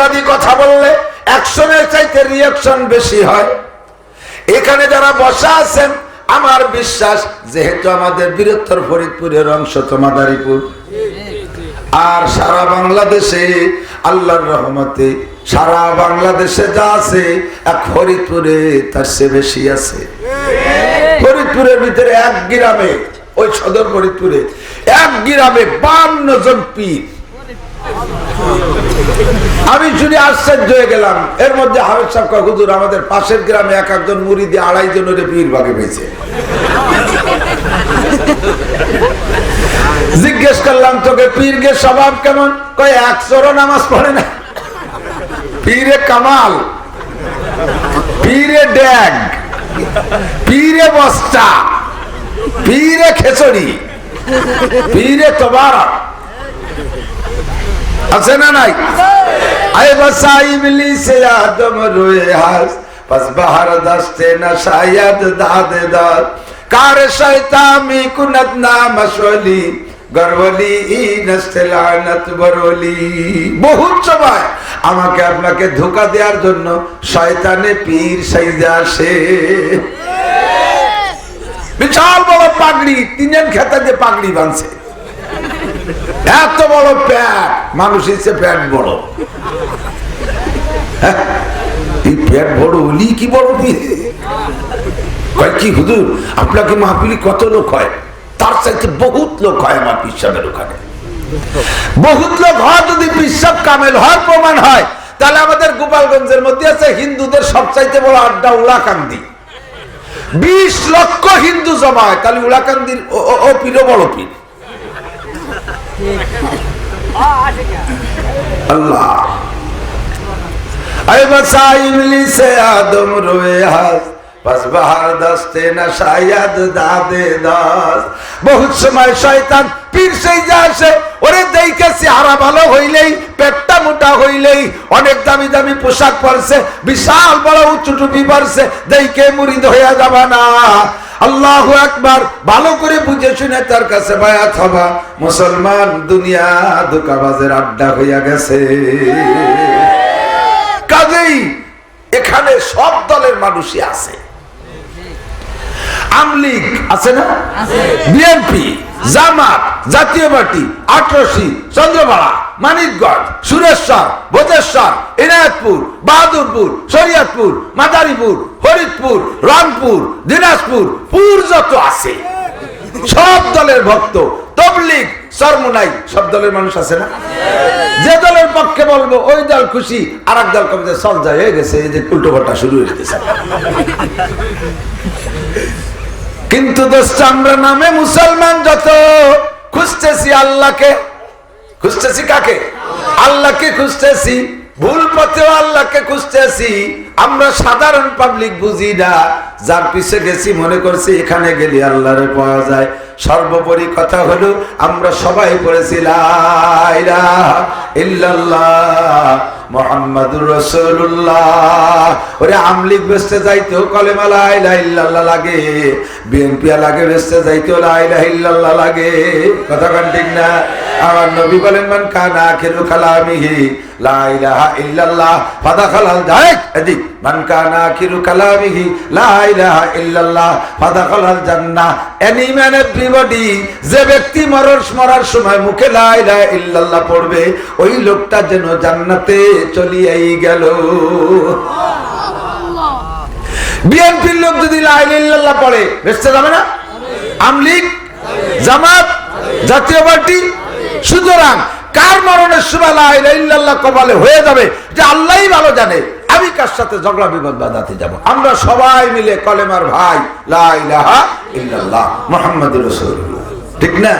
প্রতিবাদী কথা বললে অ্যাকশনের চাইতে রিঅ্যাকশন বেশি হয়। এখানে যারা বসা আছেন, আমার বিশ্বাস যেহেতু আমাদের বৃহত্তর ফরিদপুরের অংশ তো মাদারীপুর, আর সারা বাংলাদেশে আল্লাহর রহমতে সারা বাংলাদেশে যা আছে এক ফরিদপুরে তার চেয়ে বেশি আছে। ফরিদপুরের ভিতরে এক গ্রামে, ওই সদর ফরিদপুরে এক গ্রামে 52 জন পীর। আমি শুনে আশ্চর্য হয়ে গেলাম। এর মধ্যে হাফেজ সাহেব কয়, হুজুর আমাদের পাশের গ্রামে এক একজন মুরিদি 2.5 জনের পীর ভাগে পেয়েছে। জিজ্ঞেস করলাম, তোকে পীরকে স্বভাব কেমন? কয় 100 নামাজ পড়ে না, পীরে কামাল, পীরে ড্যাগ, পীরে বস্তা, পীরে খেচড়ি, পীরে তোবারক আছে না নাই? আয় বসাই মিলি সে আদম রোয়ে হাস পাস বাহার দস্তে না শায়দ দাদে দাদ কার শয়তামি কুনত না মশলি গরওলি নস্তলানত বরওলি। বহুত সময় আমাকে আপনাকে ধোঁকা দেওয়ার জন্য শয়তানে পীর সাইজে আসে। বিশাল বড় পাগড়ি, 3 খেতে যে পাগড়ি বাঁধছে, এত বড় প্যাট, মানুষ ইচ্ছে প্যাট বড়, এই প্যাট বড় হলি কি বড় পীর? কয় কি হুজুর আপনাকে মাহফিলি কত লোক হয়? তার চাইতে বহুত লোক হয় আমার পীর সাহেবের ওখানে। বহুত লোক হয় যদি পীর সাহেব কামেল হওয়ার প্রমাণ হয়, তাহলে আমাদের গোপালগঞ্জের মধ্যে আছে হিন্দুদের সবচাইতে বড় আড্ডা উলাকান্দি। 20 লক্ষ হিন্দু জমা হয়, তাহলে উলাকান্দির ও পীরও বড় পীর। আল্লাহ আয় বসাই মিলি সে আদম রোয়ে হাস পাস বাহার দস্তে না শায়দ দাদে দাস। বহুত সময় শয়তান পীর সাইজে আসে, ওরে দেখে চেহারা ভালো হইলেই, পেটটা মোটা হইলেই, অনেক দামি দামি পোশাক পরছে, বিশাল বড় উঁচু টুপি পরছে, দেখে মুরিদ হইয়া যাবা না। আল্লাহু আকবার, ভালো করে বুঝে শুনে তার কাছে বায়াত হবা। মুসলমান দুনিয়া ধোঁকাবাজের আড্ডা হইয়া গেছে। কাজেই এখানে সব দলের মানুষই আছে। আমলিগ আছে না, বিএনপি, জামাত, জাতীয় পার্টি, ৮৮, চন্দ্রপাড়া, মানিকগঞ্জ, সুরেশ্বর, ভোজেশ্বর, ইনায়তপুর, বাহাদুরপুর, শরিয়তপুর, মাদারীপুর, ফরিদপুর, রংপুর, দিনাজপুর, পুর যত আছে সব দলের ভক্ত, তবলিগ, চরমোনাই, সব দলের মানুষ আছে না? যে দলের পক্ষে বলবো ওই দল খুশি, আর এক দল কবে সব যায় হয়ে গেছে, এই যে উল্টো ঘটনা শুরু হয়ে গেছে। কিন্তু দোস্ত আমরা নামে মুসলমান যত খুঁজতেছি আল্লাহকে, খুঁজতেছি কাকে? আল্লাহকে খুঁজতেছি, ভুল পথেও আল্লাহকে খুঁজতেছি। আমরা সাধারণ পাবলিক বুঝি না, যার পিছে গেছি মনে করছি এখানে গেলে আল্লাহরে পাওয়া যায়। সর্বোপরি কথা হলো আমরা সবাই পড়েছি লা ইলাহা ইল্লাল্লাহ মুহাম্মাদুর রাসূলুল্লাহ। ওরে আমলিগ বেচতে যাইতেও কলেমা লা ইলাহা ইল্লাল্লাহ লাগে, বিএনপি লাগে বেচতে যাইতেও লা ইলাহা ইল্লাল্লাহ লাগে। কথা কান ঠিক না? আমার নবী বলেন মান কানা আখিরু কালামিহি লা ইলাহা ইল্লাল্লাহ ফাদাখালাল জান্নাহ। এদিক মান কানা আখিরু কালামিহি লা ইলাহা ইল্লাল্লাহ ফাদাখালাল জান্নাহ। এনি ম্যান এভরিবডি, যে ব্যক্তি মরার সময় মুখে লা ইলাহা ইল্লাল্লাহ পড়বে, ওই লোকটা যেন জান্নাতে চলিয়াই গেল। বিএনপির লোক যদি লা ইলাহা ইল্লাল্লাহ পড়ে বেঁচতে যাবে না? আমলিগ, জামাত, জাতীয় পার্টি। সুতরাং কার মরণের সময় লা ইলাহা ইল্লাল্লাহ কপালে হয়ে যাবে যে আল্লাহই ভালো জানে, আমি কার সাথে ঝগড়া বিবাদ বাঁধাতে যাব? আমরা সবাই মিলে কলেমার ভাই লা ইলাহা ইল্লাল্লাহ মুহাম্মাদুর রাসূলুল্লাহ, ঠিক না?